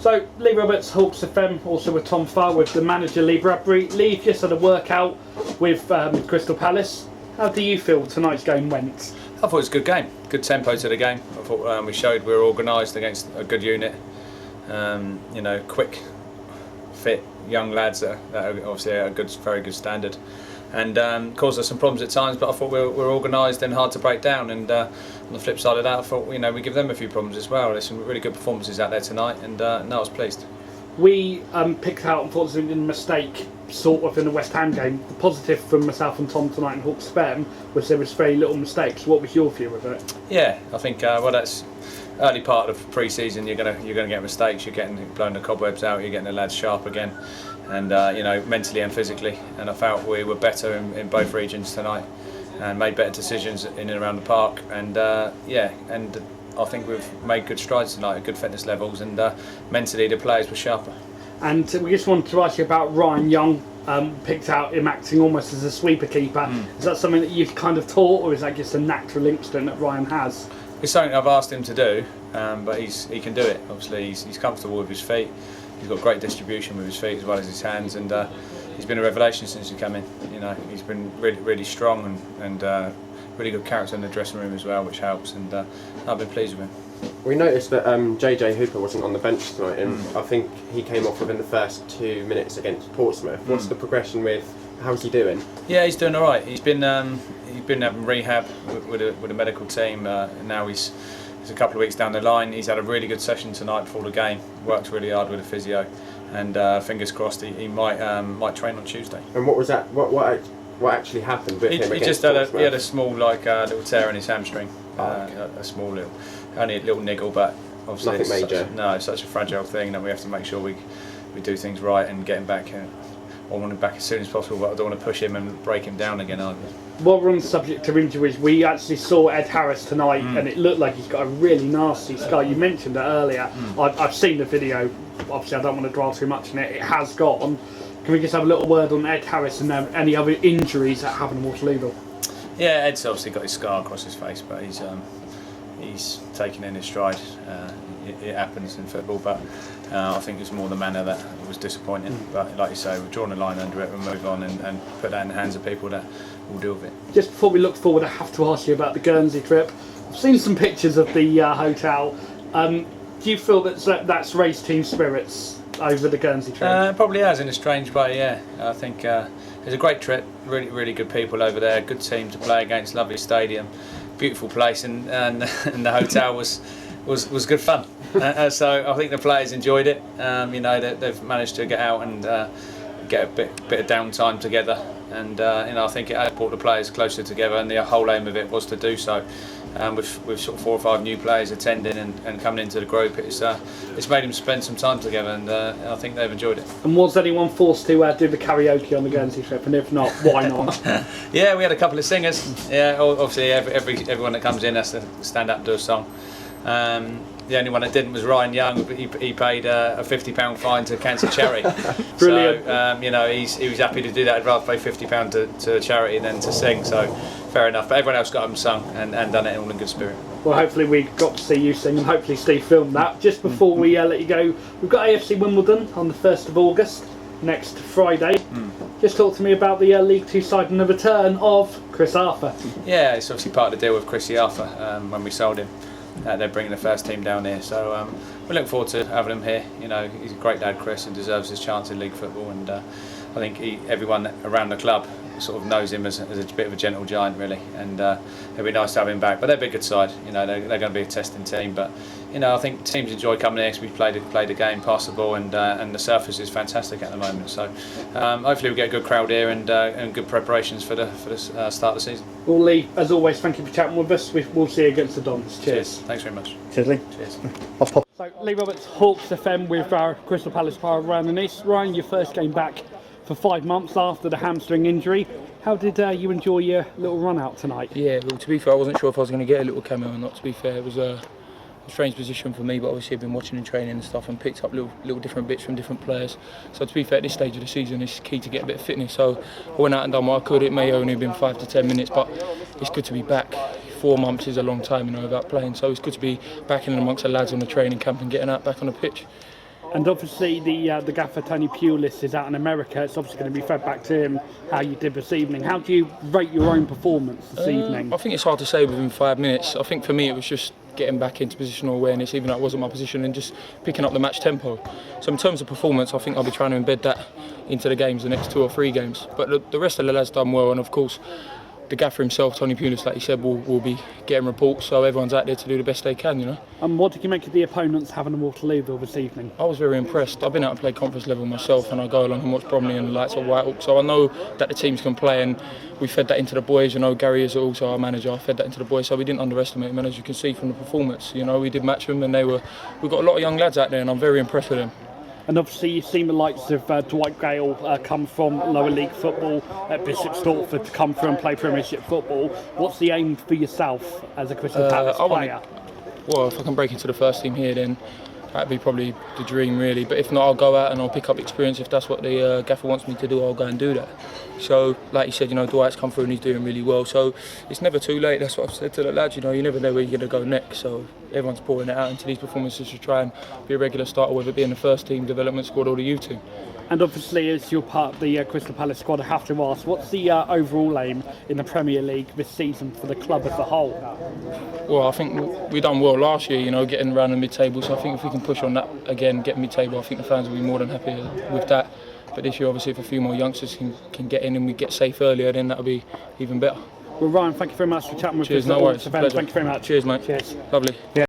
So, Lee Roberts, Hawks FM, also with Tom Farr, with the manager Lee Bradbury. Lee, just had a workout with Crystal Palace. How do you feel tonight's game went? I thought it was a good game, good tempo to the game. I thought we showed we were organised against a good unit. Quick, fit, young lads that are obviously at a very good standard. And caused us some problems at times, but I thought we were organised and hard to break down. And on the flip side of that, I thought we give them a few problems as well. There's some really good performances out there tonight, and I was pleased. We picked out, unfortunately, a mistake sort of in the West Ham game. The positive from myself and Tom tonight in Hawks FM was there was very little mistakes. What was your view of it? Yeah, I think that's early part of pre-season. You're gonna get mistakes. You're getting blowing the cobwebs out. You're getting the lads sharp again. And mentally and physically, and I felt we were better in both regions tonight and made better decisions in and around the park, and I think we've made good strides tonight at good fitness levels, and mentally the players were sharper. And we just wanted to ask you about Ryan Young, picked out him acting almost as a sweeper keeper. Is that something that you've kind of taught, or is that just a natural instinct that Ryan has? It's something I've asked him to do, but he can do it. Obviously he's comfortable with his feet. He's got great distribution with his feet as well as his hands, and he's been a revelation since he came in. He's been really, really strong and really good character in the dressing room as well, which helps. And I've been pleased with him. We noticed that JJ Hooper wasn't on the bench tonight, and I think he came off within the first 2 minutes against Portsmouth. What's the progression with? How's he doing? Yeah, he's doing all right. He's been having rehab with a medical team. Now he's a couple of weeks down the line. He's had a really good session tonight before the game. Worked really hard with the physio, and fingers crossed he might train on Tuesday. And what was that? What actually happened with him? He just had a small little tear in his hamstring. A small only a little niggle, but obviously nothing major. It's such a fragile thing that we have to make sure we do things right and get him back. I want him back as soon as possible, but I don't want to push him and break him down again either. While we're on the subject of injuries, we actually saw Ed Harris tonight, and it looked like he's got a really nasty scar. You mentioned it earlier. I've seen the video. Obviously, I don't want to dwell too much on it. It has gone. Can we just have a little word on Ed Harris and any other injuries that happened in Waterlooville? Yeah, Ed's obviously got his scar across his face, but he's taken in his stride. It happens in football, but I think it's more the manner that was disappointing. But like you say, we've drawn a line under it, we'll move on and put that in the hands of people that will deal with it. Just before we look forward, I have to ask you about the Guernsey trip. I've seen some pictures of the hotel. Do you feel that's raised team spirits over the Guernsey trip? Probably has, in a strange way, yeah. I think it's a great trip, really, really good people over there, good team to play against, lovely stadium, beautiful place, and the hotel was good fun. So I think the players enjoyed it. They've managed to get out and get a bit of downtime together, and I think it has brought the players closer together, and the whole aim of it was to do so. With sort of 4 or 5 new players attending and coming into the group, it's made them spend some time together, and I think they've enjoyed it. And was anyone forced to do the karaoke on the Guernsey trip? And if not, why not? Yeah, we had a couple of singers. Yeah, obviously everyone that comes in has to stand up and do a song. The only one that didn't was Ryan Young, but he paid a £50 fine to Cancer Charity. Brilliant. So he was happy to do that. I'd rather pay £50 to charity than to sing. So fair enough. But everyone else got up and sung and done it all in good spirit. Well, hopefully we got to see you sing, and hopefully Steve filmed that. Just before we let you go, we've got AFC Wimbledon on the 1st of August, next Friday. Just talk to me about the League Two side and the return of Chris Arthur. Yeah, it's obviously part of the deal with Chrissy Arthur when we sold him. They're bringing the first team down here, so we look forward to having him here. He's a great lad, Chris, and deserves his chance in league football. And I think everyone around the club sort of knows him as a bit of a gentle giant, really. And it'd be nice to have him back. But they're a big good side. They're going to be a testing team. But I think teams enjoy coming here because we've played the game, passed the ball, and the surface is fantastic at the moment. So hopefully we get a good crowd here and good preparations for the start of the season. Well, Lee, as always, thank you for chatting with us. We'll see you against the Dons. Cheers. Thanks very much. Cheers, Lee. Cheers. So, Lee Roberts, Hawks FM with our Crystal Palace player Ryan and East. Ryan, your first game back for 5 months after the hamstring injury. How did you enjoy your little run out tonight? Yeah, well, to be fair, I wasn't sure if I was going to get a little cameo or not. To be fair, it was a strange position for me, but obviously I've been watching and training and stuff and picked up little different bits from different players. So to be fair, at this stage of the season, it's key to get a bit of fitness. So I went out and done what I could. It may only have been 5 to 10 minutes, but it's good to be back. 4 months is a long time, without playing. So it's good to be back in amongst the lads on the training camp and getting out back on the pitch. And obviously the gaffer Tony Pulis is out in America. It's obviously going to be fed back to him how you did this evening. How do you rate your own performance this evening? I think it's hard to say within 5 minutes. I think for me it was just getting back into positional awareness, even though it wasn't my position, and just picking up the match tempo. So in terms of performance, I think I'll be trying to embed that into the games, the next 2 or 3 games. But the rest of the lads done well, and of course the gaffer himself, Tony Pulis, like he said, will be getting reports, so everyone's out there to do the best they can, you know. And what did you make of the opponents having a Waterlooville this evening? I was very impressed. I've been out and played conference level myself, and I go along and watch Bromley and the likes of Whitehawk, so I know that the teams can play, and we fed that into the boys. You know, Gary is also our manager. I fed that into the boys, so we didn't underestimate them. And as you can see from the performance, you know, we did match them, and we've got a lot of young lads out there, and I'm very impressed with them. And obviously you've seen the likes of Dwight Gale come from lower league football at Bishop Stortford to come through and play Premiership football. What's the aim for yourself as a Crystal Palace player? Well, if I can break into the first team here, then that'd be probably the dream, really. But if not, I'll go out and I'll pick up experience. If that's what the gaffer wants me to do, I'll go and do that. So, like you said, you know, Dwight's come through and he's doing really well. So it's never too late. That's what I've said to the lads. You know, you never know where you're going to go next. So everyone's pouring it out into these performances to try and be a regular starter, whether it be in the first team, development squad, or the youth team. And obviously, as you're part of the Crystal Palace squad, I have to ask, what's the overall aim in the Premier League this season for the club as a whole? Well, I think we done well last year, you know, getting around the mid-table. So I think if we can push on that again, get mid-table, I think the fans will be more than happy with that. But this year, obviously, if a few more youngsters can get in and we get safe earlier, then that'll be even better. Well, Ryan, thank you very much for chatting with us. Cheers, no worries. Thank you very much. Cheers, mate. Cheers. Lovely. Yeah.